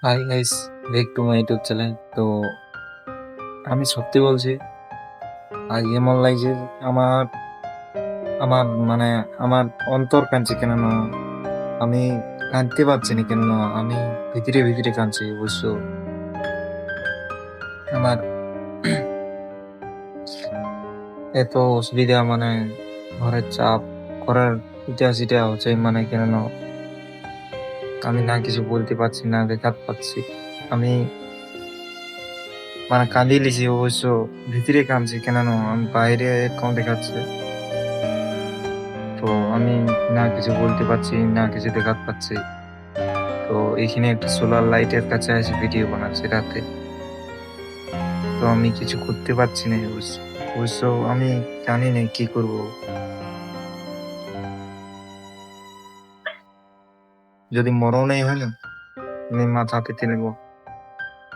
Hi guys, back to my YouTube channel. তো আমি সত্যি বলছি, আজ এমন লাগছে যে আমার আমার মানে আমার অন্তর কাঁদছে কেন আমি কাঁদতে পারছি না কেন আমি ভিতরে ভিতরে কাঁদছি অবশ্য। আমার এত অসুবিধা ঘরের চাপ করার এটা সেটা হচ্ছে কেন আমি না কিছু বলতে পারছি না দেখাতে পারছি। আমি কাঁদিয়ে লিছি অবশ্য, ভিতরে কাঁদছি কেন আমি বাইরে কম দেখাচ্ছে। তো আমি না কিছু বলতে পারছি, না কিছু দেখাতে পারছি। তো এখানে একটা সোলার লাইটের কাছে এসে ভিডিও বানাচ্ছি রাতে। তো আমি কিছু করতে পারছি না অবশ্য। অবশ্য আমি জানি না কি করব। যদি মরণই হয় না, আমি মাথা পেতে নেব।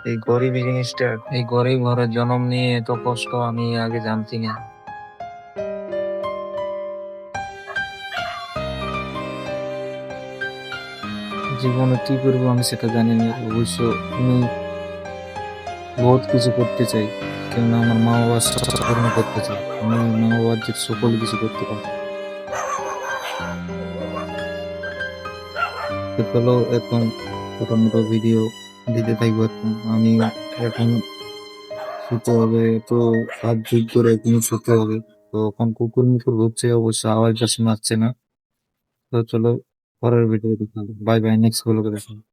এই গরিবই জিনিসটা, এই গরিব ঘরে জন্ম নিয়ে এত কষ্ট আমি আগে জানতি না। জীবনে কি করবো আমি সেটা জানি না অবশ্য। আমি বহুত কিছু করতে চাই, কেননা আমার মা বাবার স্বপ্ন করতে চাই। আমি মা বাবার যে সকল কিছু করতে পারি। তো চলো এখন ছোট মোটো ভিডিও দিতে থাকবো। এখন আমি এখন শুতে হবে, তো হাত ঝুঁক করে এখন শুতে হবে। তো এখন কুকুর মুকুর হচ্ছে, অবশ্য আওয়াজটা শোনাচ্ছে না। তো চলো পরের ভিডিও দেখা হবে। বাই বাই, নেক্সট গুলো দেখা হবে।